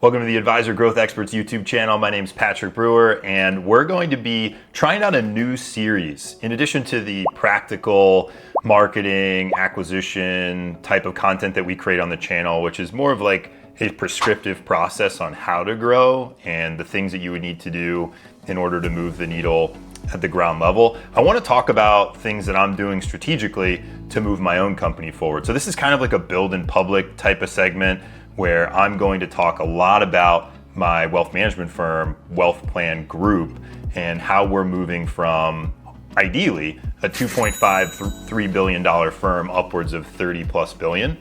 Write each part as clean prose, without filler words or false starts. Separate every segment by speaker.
Speaker 1: Welcome to the Advisor Growth Experts YouTube channel. My name is Patrick Brewer, and we're going to be trying out a new series. In addition to the practical marketing, acquisition type of content that we create on the channel, which is more of like a prescriptive process on how to grow and the things that you would need to do in order to move the needle at the ground level, I want to talk about things that I'm doing strategically to move my own company forward. So this is kind of like a build in public type of segment where I'm going to talk a lot about my wealth management firm, Wealth Plan Group, and how we're moving from ideally a $2.53 billion firm upwards of 30 plus billion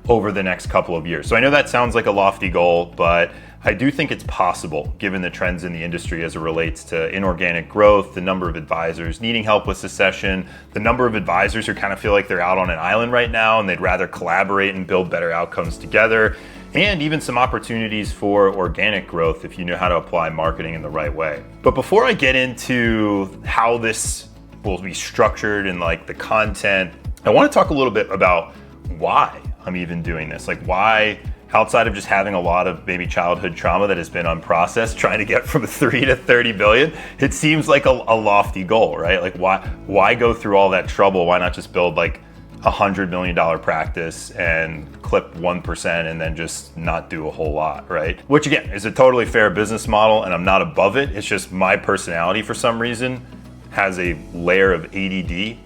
Speaker 1: over the next couple of years. So I know that sounds like a lofty goal, but I do think it's possible given the trends in the industry as it relates to inorganic growth, the number of advisors needing help with succession, the number of advisors who kind of feel like they're out on an island right now and they'd rather collaborate and build better outcomes together, and even some opportunities for organic growth if you know how to apply marketing in the right way. But before I get into how this will be structured and like the content, I want to talk a little bit about why I'm even doing this. Like why, outside of just having a lot of maybe childhood trauma that has been unprocessed, trying to get from 3 to 30 billion, it seems like a lofty goal, right? Like why go through all that trouble? Why not just build like $100 million practice and clip 1% and then just not do a whole lot, right? Which again, is a totally fair business model and I'm not above it. It's just my personality for some reason has a layer of ADD,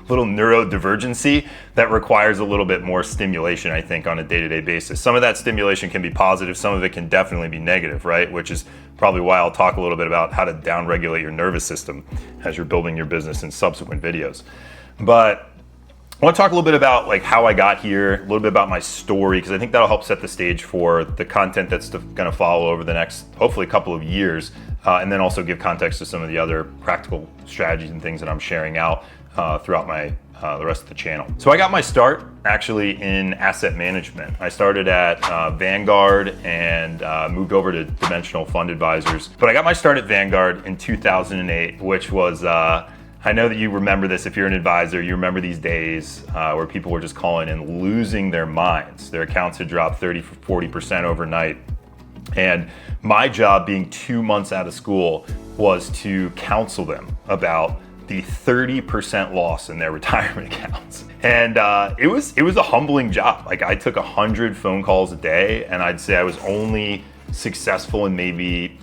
Speaker 1: little neurodivergency that requires a little bit more stimulation, I think, on a day-to-day basis. Some of that stimulation can be positive, some of it can definitely be negative, right? Which is probably why I'll talk a little bit about how to downregulate your nervous system as you're building your business in subsequent videos. But I want to talk a little bit about like how I got here, a little bit about my story, because I think that'll help set the stage for the content that's going to follow over the next, hopefully, couple of years, and then also give context to some of the other practical strategies and things that I'm sharing out throughout my the rest of the channel. So I got my start actually in asset management. I started at Vanguard and moved over to Dimensional Fund Advisors. But I got my start at Vanguard in 2008, which was I know that you remember this. If you're an advisor, you remember these days where people were just calling and losing their minds. Their accounts had dropped 30, 40% overnight. And my job, being 2 months out of school, was to counsel them about the 30% loss in their retirement accounts. And it was a humbling job. Like I took 100 phone calls a day, and I'd say I was only successful in maybe,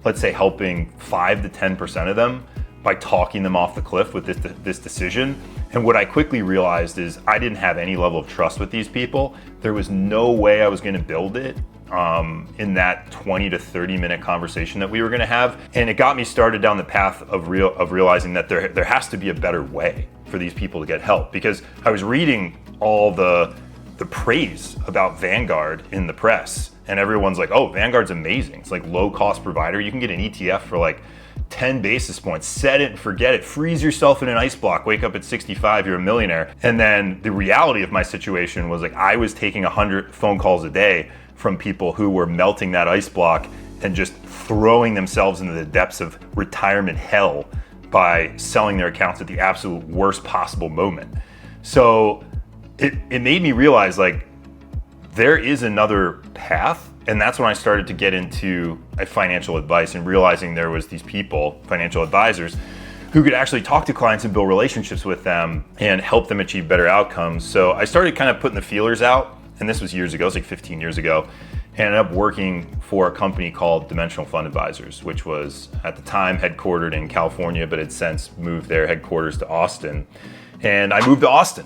Speaker 1: let's say, helping 5 to 10% of them by talking them off the cliff with this decision. And what I quickly realized is I didn't have any level of trust with these people. There was no way I was going to build it in that 20 to 30 minute conversation that we were going to have. And it got me started down the path of realizing that there has to be a better way for these people to get help, because I was reading all the praise about Vanguard in the press, and everyone's like, oh, Vanguard's amazing. It's like low cost provider. You can get an ETF for like 10 basis points, set it and forget it, freeze yourself in an ice block, wake up at 65, you're a millionaire. And then the reality of my situation was like I was taking 100 phone calls a day from people who were melting that ice block and just throwing themselves into the depths of retirement hell by selling their accounts at the absolute worst possible moment. So it made me realize like there is another path. And that's when I started to get into financial advice and realizing there was these people, financial advisors, who could actually talk to clients and build relationships with them and help them achieve better outcomes. So I started kind of putting the feelers out, and this was years ago, it was like 15 years ago, and ended up working for a company called Dimensional Fund Advisors, which was at the time headquartered in California, but had since moved their headquarters to Austin. And I moved to Austin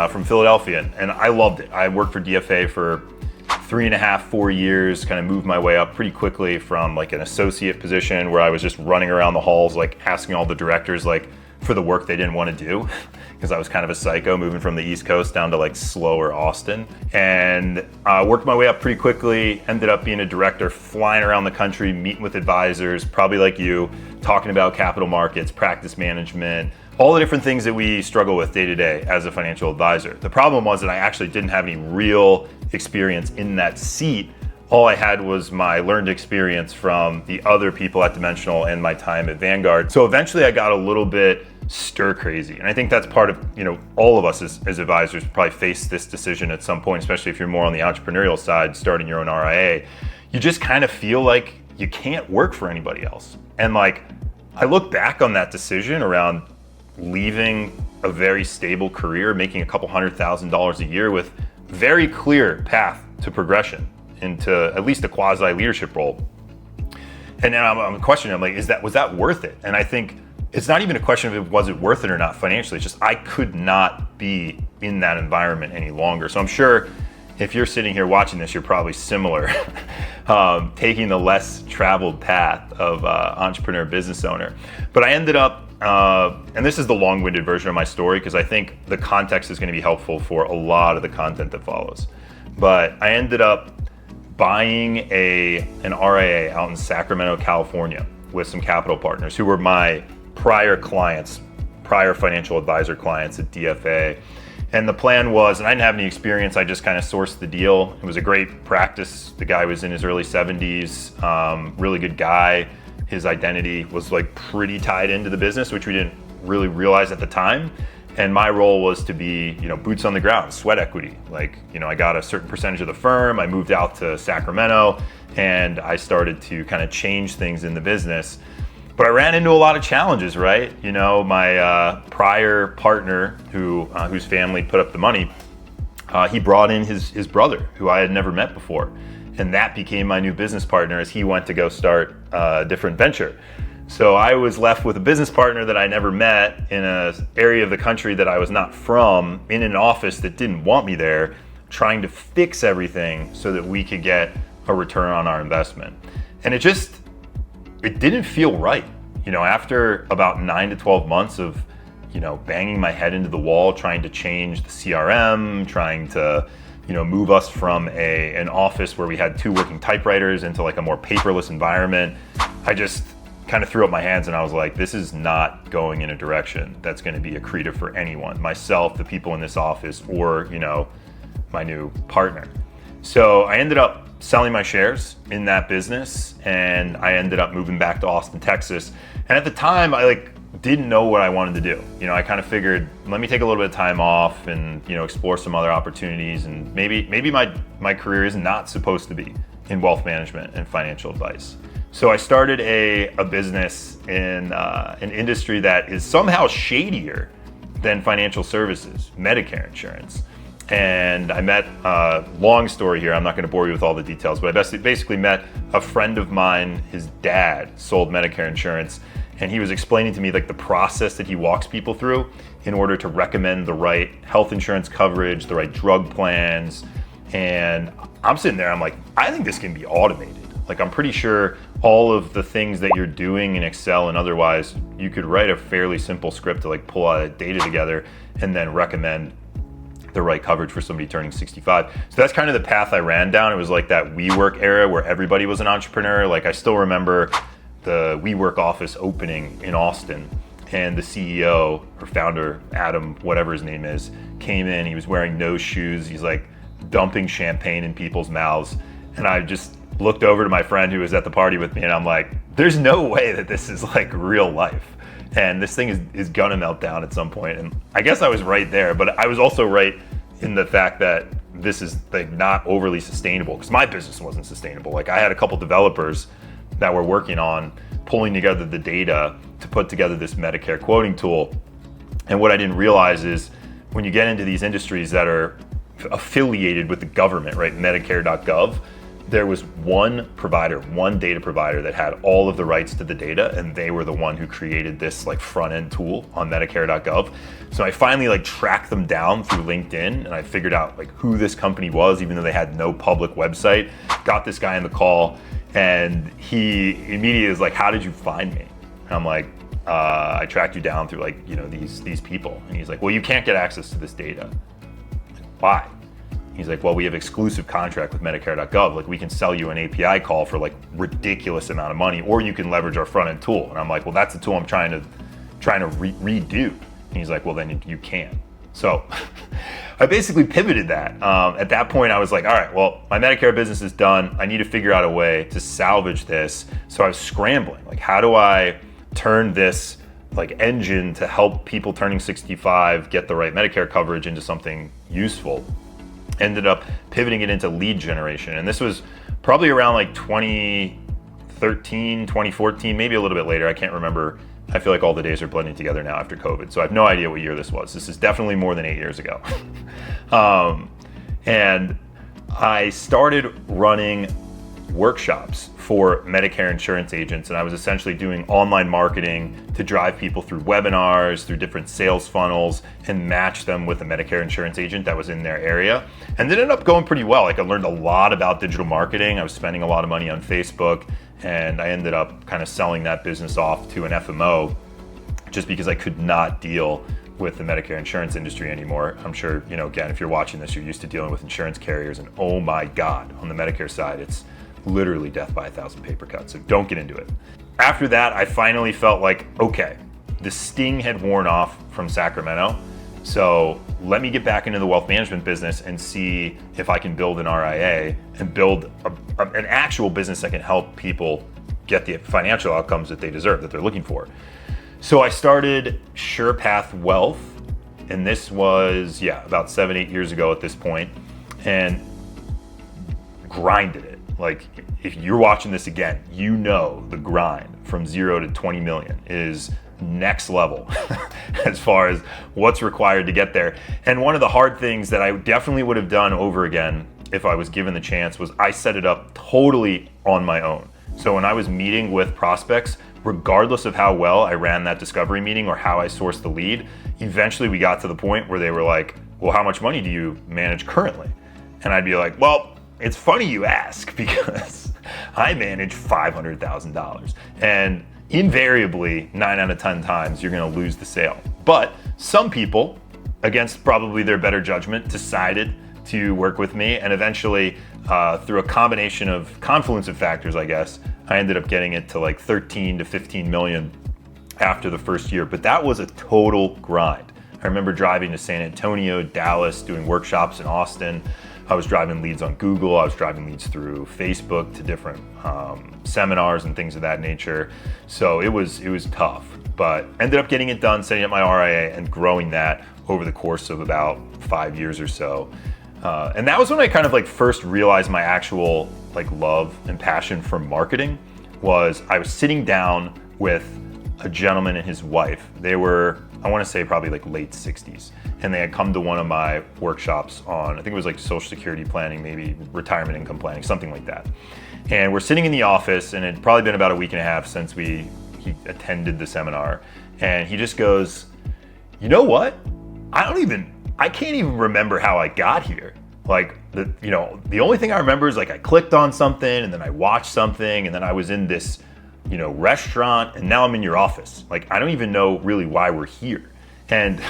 Speaker 1: from Philadelphia, and I loved it. I worked for DFA for 3.5, 4 years, kind of moved my way up pretty quickly from like an associate position where I was just running around the halls, like asking all the directors like for the work they didn't want to do, because I was kind of a psycho moving from the East Coast down to like slower Austin. And worked my way up pretty quickly, ended up being a director, flying around the country, meeting with advisors, probably like you, talking about capital markets, practice management, all the different things that we struggle with day to day as a financial advisor. The problem was that I actually didn't have any real experience in that seat. All I had was my learned experience from the other people at Dimensional and my time at Vanguard. So eventually I got a little bit stir crazy. And I think that's part of, all of us as advisors probably face this decision at some point, especially if you're more on the entrepreneurial side, starting your own RIA. you just kind of feel like you can't work for anybody else. And like, I look back on that decision around leaving a very stable career, making a couple $100,000 a year with very clear path to progression into at least a quasi leadership role. And then I'm questioning, I'm like, was that worth it? And I think it's not even a question of was it worth it or not financially. It's just I could not be in that environment any longer. So I'm sure if you're sitting here watching this, you're probably similar, taking the less traveled path of entrepreneur business owner. But I ended up, and this is the long-winded version of my story because I think the context is going to be helpful for a lot of the content that follows. But I ended up buying an RIA out in Sacramento, California with some capital partners who were my prior clients, prior financial advisor clients at DFA. And the plan was, and I didn't have any experience, I just kind of sourced the deal. It was a great practice. The guy was in his early 70s, really good guy. His identity was like pretty tied into the business, which we didn't really realize at the time. And my role was to be, boots on the ground, sweat equity. Like, I got a certain percentage of the firm. I moved out to Sacramento and I started to kind of change things in the business. But I ran into a lot of challenges, right? My prior partner whose family put up the money, he brought in his brother who I had never met before. And that became my new business partner as he went to go start a different venture. So I was left with a business partner that I never met in an area of the country that I was not from, in an office that didn't want me there, trying to fix everything so that we could get a return on our investment. And it didn't feel right. After about 9 to 12 months of, banging my head into the wall, trying to change the CRM, trying to, move us from an office where we had 2 working typewriters into like a more paperless environment, I just kind of threw up my hands and I was like, this is not going in a direction that's going to be accretive for anyone, myself, the people in this office, or, my new partner. So I ended up selling my shares in that business and I ended up moving back to Austin, Texas. And at the time I didn't know what I wanted to do. I kind of figured, let me take a little bit of time off and, explore some other opportunities, and maybe my career is not supposed to be in wealth management and financial advice. So I started a business in an industry that is somehow shadier than financial services, Medicare insurance. And I met, long story here, I'm not gonna bore you with all the details, but I basically met a friend of mine. His dad sold Medicare insurance, and he was explaining to me the process that he walks people through in order to recommend the right health insurance coverage, the right drug plans. And I'm sitting there, I'm like, I think this can be automated. I'm pretty sure all of the things that you're doing in Excel and otherwise, you could write a fairly simple script to pull all that data together and then recommend the right coverage for somebody turning 65. So that's kind of the path I ran down. It was like that WeWork era where everybody was an entrepreneur. I still remember the WeWork office opening in Austin, and the CEO or founder, Adam, whatever his name is, came in. He was wearing no shoes. He's dumping champagne in people's mouths. And I just looked over to my friend who was at the party with me and I'm like, there's no way that this is real life. And this thing is gonna melt down at some point. And I guess I was right there, but I was also right in the fact that this is not overly sustainable, because my business wasn't sustainable. I had a couple developers that were working on pulling together the data to put together this Medicare quoting tool. And what I didn't realize is when you get into these industries that are affiliated with the government, right, Medicare.gov, there was one data provider that had all of the rights to the data, and they were the one who created this front end tool on Medicare.gov. So I finally tracked them down through LinkedIn, and I figured out who this company was, even though they had no public website. Got this guy on the call, and he immediately was like, "How did you find me?" And I'm like, "I tracked you down through these people." And he's like, "Well, you can't get access to this data." I'm like, why? He's like, "Well, we have exclusive contract with Medicare.gov. We can sell you an API call for ridiculous amount of money, or you can leverage our front end tool." And I'm like, "Well, that's the tool I'm trying to redo." And he's like, "Well, then you can't." So I basically pivoted that. At that point, I was like, all right, well, my Medicare business is done. I need to figure out a way to salvage this. So I was scrambling. How do I turn this engine to help people turning 65 get the right Medicare coverage into something useful? ended up pivoting it into lead generation. And this was probably around like 2013, 2014, maybe a little bit later. I can't remember. I feel like all the days are blending together now after COVID. So I have no idea what year this was. This is definitely more than 8 years ago. And I started running workshops for Medicare insurance agents, and I was essentially doing online marketing to drive people through webinars, through different sales funnels, and match them with a Medicare insurance agent that was in their area. And it ended up going pretty well. Like, I learned a lot about digital marketing. I was spending a lot of money on Facebook, and I ended up kind of selling that business off to an FMO just because I could not deal with the Medicare insurance industry anymore. I'm sure, again, if you're watching this, you're used to dealing with insurance carriers, and oh my God, on the Medicare side, it's literally death by 1,000 paper cuts, so don't get into it. After that, I finally felt like, okay, the sting had worn off from Sacramento, so let me get back into the wealth management business and see if I can build an RIA and build an actual business that can help people get the financial outcomes that they deserve, that they're looking for. So I started SurePath Wealth, and this was, about 7-8 years ago at this point, and grinded it. Like, if you're watching this again, the grind from 0 to 20 million is next level as far as what's required to get there. And one of the hard things that I definitely would have done over again if I was given the chance was I set it up totally on my own. So when I was meeting with prospects, regardless of how well I ran that discovery meeting or how I sourced the lead, eventually we got to the point where they were like, well, how much money do you manage currently? And I'd be like, well, it's funny you ask, because I manage $500,000. And invariably, 9 out of 10 times, you're gonna lose the sale. But some people, against probably their better judgment, decided to work with me. And eventually, through a confluence of factors, I guess, I ended up getting it to like 13 to 15 million after the first year. But that was a total grind. I remember driving to San Antonio, Dallas, doing workshops in Austin. I was driving leads on Google. I was driving leads through Facebook to different seminars and things of that nature. So it was tough, but ended up getting it done, setting up my RIA and growing that over the course of about 5 years or so. And that was when I kind of like first realized my actual like love and passion for marketing. Was I was sitting down with a gentleman and his wife. They were, I want to say, probably like late 60s. And they had come to one of my workshops on, I think it was like Social Security planning, maybe retirement income planning, something like that. And we're sitting in the office, and it'd probably been about a week and a half since he attended the seminar. And he just goes, you know what? I can't even remember how I got here. Like, the only thing I remember is like I clicked on something, and then I watched something, and then I was in this, restaurant, and now I'm in your office. Like, I don't even know really why we're here. And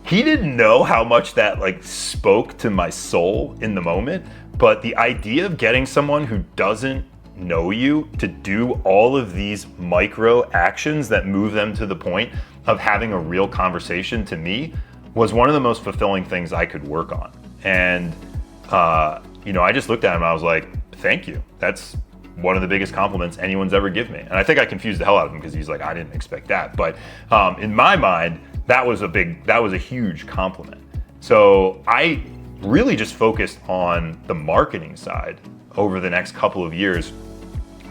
Speaker 1: he didn't know how much that like spoke to my soul in the moment, but the idea of getting someone who doesn't know you to do all of these micro actions that move them to the point of having a real conversation, to me, was one of the most fulfilling things I could work on. And, I just looked at him and I was like, thank you. That's one of the biggest compliments anyone's ever given me. And I think I confused the hell out of him because he's like, I didn't expect that. But in my mind, that was a huge compliment. So I really just focused on the marketing side over the next couple of years,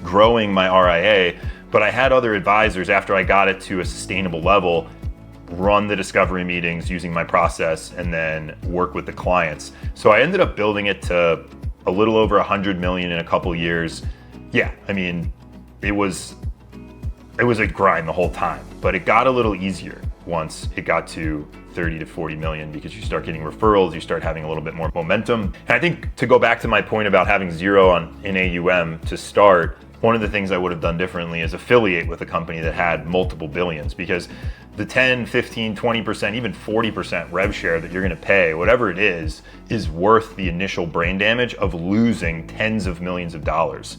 Speaker 1: growing my RIA. But I had other advisors, after I got it to a sustainable level, run the discovery meetings using my process and then work with the clients. So I ended up building it to a little over 100 million in a couple of years. Yeah, I mean, it was a grind the whole time, but it got a little easier once it got to 30 to 40 million, because you start getting referrals, you start having a little bit more momentum. And I think, to go back to my point about having zero in AUM to start, one of the things I would have done differently is affiliate with a company that had multiple billions, because the 10, 15, 20%, even 40% rev share that you're going to pay, whatever it is worth the initial brain damage of losing tens of millions of dollars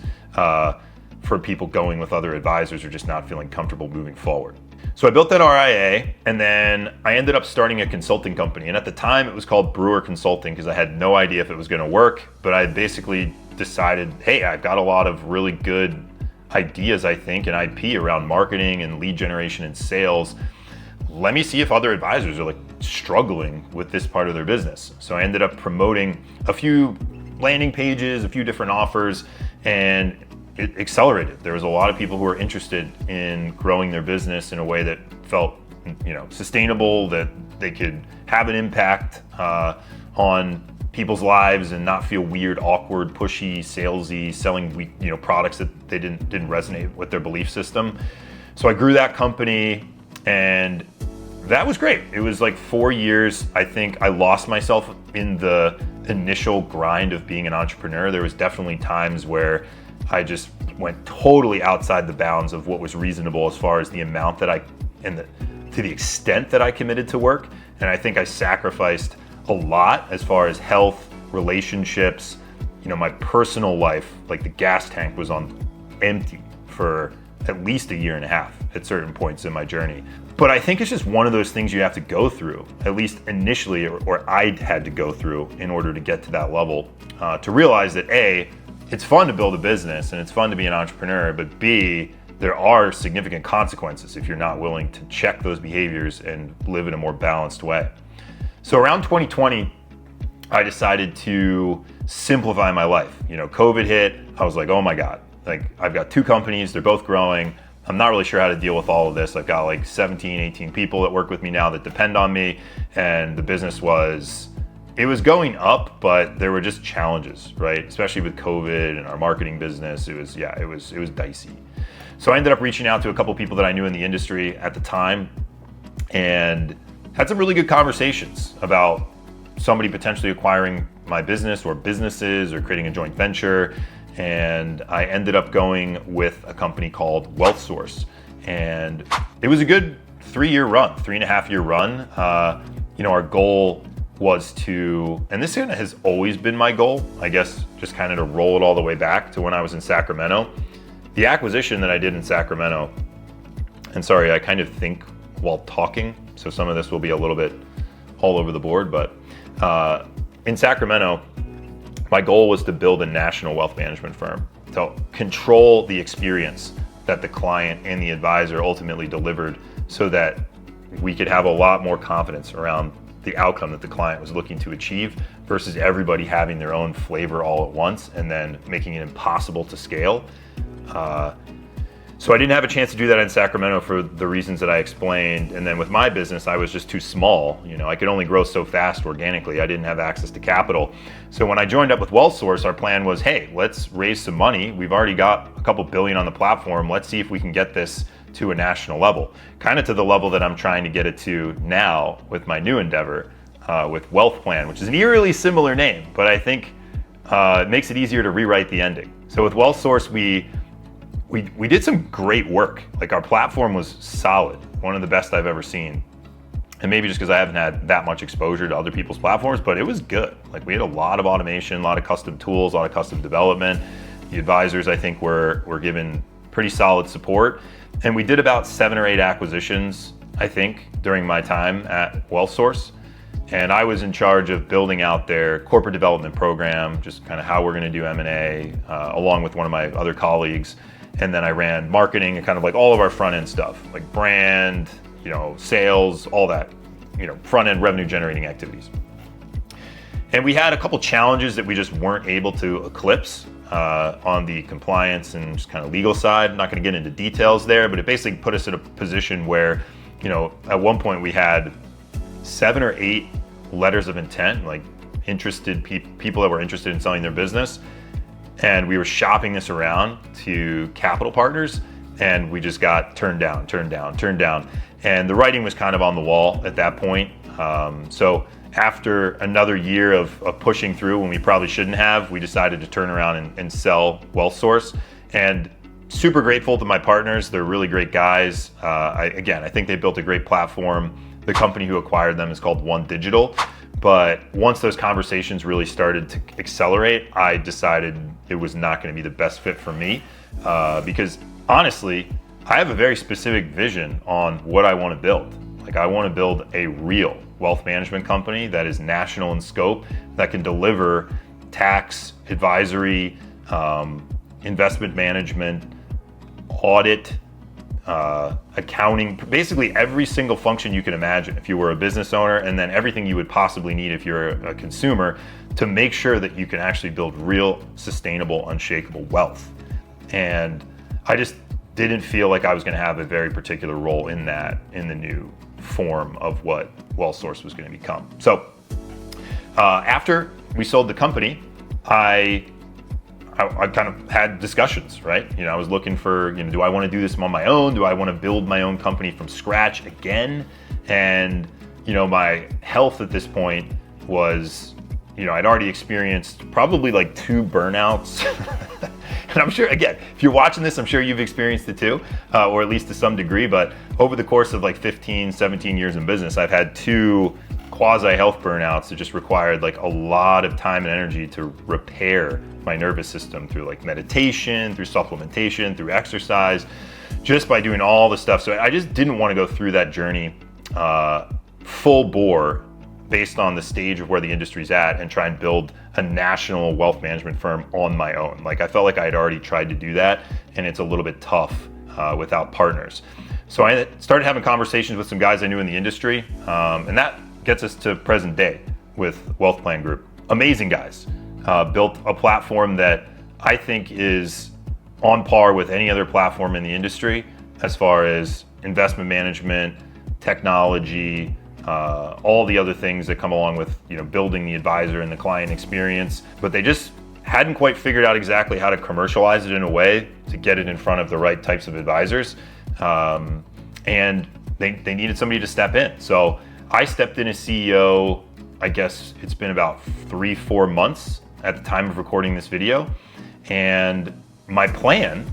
Speaker 1: for people going with other advisors or just not feeling comfortable moving forward. So I built that RIA, and then I ended up starting a consulting company. And at the time it was called Brewer Consulting, because I had no idea if it was going to work, but I basically decided, hey, I've got a lot of really good ideas, I think, and IP around marketing and lead generation and sales. Let me see if other advisors are like struggling with this part of their business. So I ended up promoting a few landing pages, a few different offers, and it accelerated. There was a lot of people who were interested in growing their business in a way that felt, sustainable, that they could have an impact on people's lives and not feel weird, awkward, pushy, salesy, selling products that they didn't resonate with their belief system. So I grew that company, and that was great. It was like 4 years. I think I lost myself in the initial grind of being an entrepreneur. There was definitely times where I just went totally outside the bounds of what was reasonable as far as the amount that to the extent that I committed to work. And I think I sacrificed a lot as far as health, relationships, my personal life. Like the gas tank was on empty for at least 1.5 years at certain points in my journey. But I think it's just one of those things you have to go through, at least initially, or I had to go through in order to get to that level, to realize that A, it's fun to build a business and it's fun to be an entrepreneur, but B, there are significant consequences if you're not willing to check those behaviors and live in a more balanced way. So around 2020, I decided to simplify my life. COVID hit. I was like, oh my God, like I've got 2 companies, they're both growing. I'm not really sure how to deal with all of this. I've got like 17, 18 people that work with me now that depend on me. And the business was going up, but there were just challenges, right? Especially with COVID and our marketing business. It was dicey. So I ended up reaching out to a couple people that I knew in the industry at the time and had some really good conversations about somebody potentially acquiring my business or businesses or creating a joint venture. And I ended up going with a company called Wealth Source. And it was a good 3.5 year run. Our goal was to, and this has always been my goal, I guess, just kind of to roll it all the way back to when I was in Sacramento. The acquisition that I did in Sacramento, and sorry, I kind of think while talking, so some of this will be a little bit all over the board, but in Sacramento, my goal was to build a national wealth management firm to control the experience that the client and the advisor ultimately delivered so that we could have a lot more confidence around the outcome that the client was looking to achieve versus everybody having their own flavor all at once and then making it impossible to scale. So I didn't have a chance to do that in Sacramento for the reasons that I explained. And then with my business, I was just too small. I could only grow so fast organically. I didn't have access to capital. So when I joined up with Wealth Source, our plan was, hey, let's raise some money. We've already got a couple billion on the platform. Let's see if we can get this to a national level, kind of to the level that I'm trying to get it to now with my new endeavor, with Wealth Plan, which is an eerily similar name, but I think it makes it easier to rewrite the ending. So with Wealth Source, we did some great work. Like our platform was solid, one of the best I've ever seen. And maybe just because I haven't had that much exposure to other people's platforms, but it was good. Like we had a lot of automation, a lot of custom tools, a lot of custom development. The advisors, I think, were given pretty solid support. And we did about 7 or 8 acquisitions, I think, during my time at Wealth Source. And I was in charge of building out their corporate development program, just kind of how we're going to do M&A, along with one of my other colleagues. And then I ran marketing and kind of like all of our front end stuff, like brand, sales, all that, front end revenue generating activities. And we had a couple challenges that we just weren't able to eclipse on the compliance and just kind of legal side. I'm not going to get into details there, but it basically put us in a position where, at one point we had 7 or 8 letters of intent, like interested people that were interested in selling their business. And we were shopping this around to capital partners, and we just got turned down. And the writing was kind of on the wall at that point. So after another year of pushing through when we probably shouldn't have, we decided to turn around and sell Wealth Source. And super grateful to my partners. They're really great guys. I think they built a great platform. The company who acquired them is called One Digital. But once those conversations really started to accelerate, I decided it was not going to be the best fit for me because honestly, I have a very specific vision on what I want to build. Like I want to build a real wealth management company that is national in scope, that can deliver tax, advisory, investment management, audit, accounting, basically every single function you can imagine if you were a business owner, and then everything you would possibly need if you're a consumer, to make sure that you can actually build real, sustainable, unshakable wealth. And I just didn't feel like I was going to have a very particular role in that, in the new form of what WealthSource was going to become. So after we sold the company, I kind of had discussions, right? I was looking for, do I want to do this on my own? Do I want to build my own company from scratch again? And, my health at this point was, I'd already experienced probably like 2 burnouts. And I'm sure, again, if you're watching this, I'm sure you've experienced it too, or at least to some degree. But over the course of like 15, 17 years in business, I've had 2 quasi-health burnouts that just required like a lot of time and energy to repair my nervous system through like meditation, through supplementation, through exercise, just by doing all the stuff. So I just didn't want to go through that journey full bore based on the stage of where the industry's at and try and build a national wealth management firm on my own. Like I felt like I had already tried to do that, and it's a little bit tough without partners. So I started having conversations with some guys I knew in the industry, and that gets us to present day with Wealth Plan Group. Amazing guys. Built a platform that I think is on par with any other platform in the industry as far as investment management, technology, all the other things that come along with building the advisor and the client experience. But they just hadn't quite figured out exactly how to commercialize it in a way to get it in front of the right types of advisors. And they needed somebody to step in. So I stepped in as CEO, I guess it's been about 3-4 months at the time of recording this video. And my plan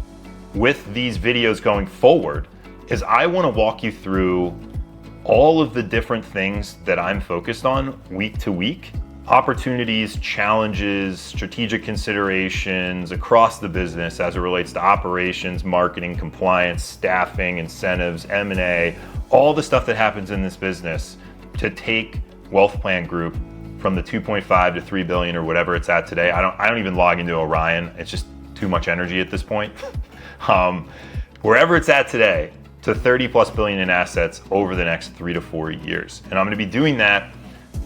Speaker 1: with these videos going forward is I want to walk you through all of the different things that I'm focused on week to week, opportunities, challenges, strategic considerations across the business as it relates to operations, marketing, compliance, staffing, incentives, M&A, all the stuff that happens in this business to take Wealth Plan Group from the 2.5 to 3 billion or whatever it's at today. I don't even log into Orion. It's just too much energy at this point. Wherever it's at today, to 30 plus billion in assets over the next 3 to 4 years. And I'm going to be doing that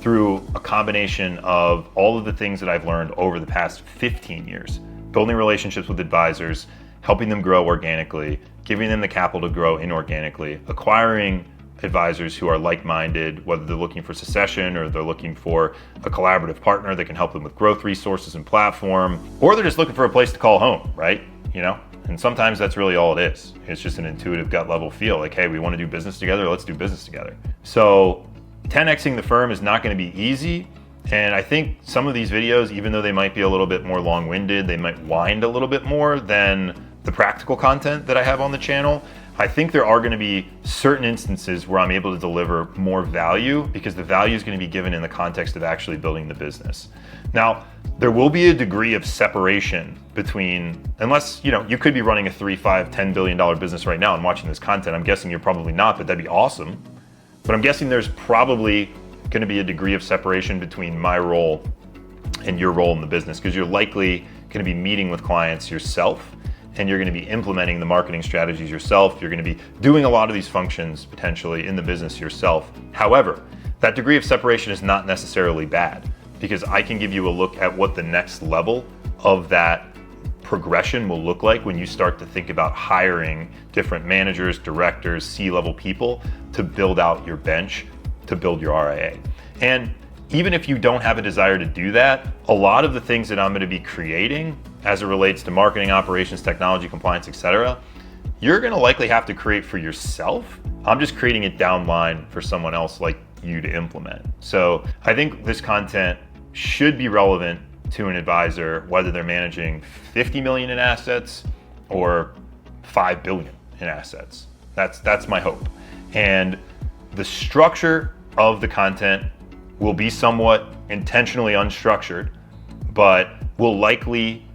Speaker 1: through a combination of all of the things that I've learned over the past 15 years, building relationships with advisors, helping them grow organically, giving them the capital to grow inorganically, acquiring advisors who are like-minded, whether they're looking for succession or they're looking for a collaborative partner that can help them with growth resources and platform, or they're just looking for a place to call home, right? And sometimes that's really all it is. It's just an intuitive gut level feel like, hey, we want to do business together, let's do business together. So 10xing the firm is not going to be easy. And I think some of these videos, even though they might be a little bit more long-winded, they might wind a little bit more than the practical content that I have on the channel. I think there are going to be certain instances where I'm able to deliver more value because the value is going to be given in the context of actually building the business. Now, there will be a degree of separation between, unless, you could be running a $3, $5, $10 billion business right now and watching this content. I'm guessing you're probably not, but that'd be awesome. But I'm guessing there's probably going to be a degree of separation between my role and your role in the business, because you're likely going to be meeting with clients yourself, and you're going to be implementing the marketing strategies yourself. You're going to be doing a lot of these functions potentially in the business yourself. However, that degree of separation is not necessarily bad, because I can give you a look at what the next level of that progression will look like when you start to think about hiring different managers, directors, C-level people to build out your bench, to build your RIA. And even if you don't have a desire to do that, a lot of the things that I'm going to be creating as it relates to marketing, operations, technology, compliance, etc., you're going to likely have to create for yourself. I'm just creating it downline for someone else like you to implement. So I think this content should be relevant to an advisor, whether they're managing 50 million in assets or 5 billion in assets. That's my hope. And the structure of the content will be somewhat intentionally unstructured, but will likely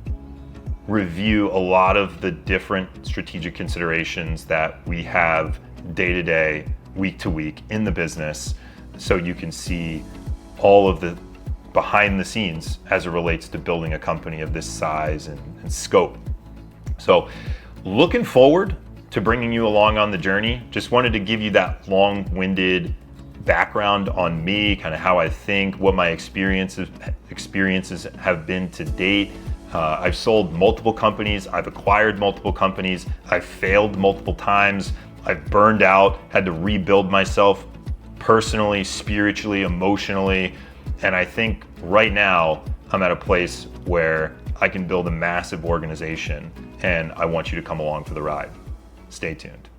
Speaker 1: review a lot of the different strategic considerations that we have day to day, week to week in the business, so you can see all of the behind the scenes as it relates to building a company of this size and scope. So looking forward to bringing you along on the journey. Just wanted to give you that long-winded background on me, kind of how I think, what my experiences have been to date. I've sold multiple companies, I've acquired multiple companies, I've failed multiple times, I've burned out, had to rebuild myself personally, spiritually, emotionally, and I think right now I'm at a place where I can build a massive organization, and I want you to come along for the ride. Stay tuned.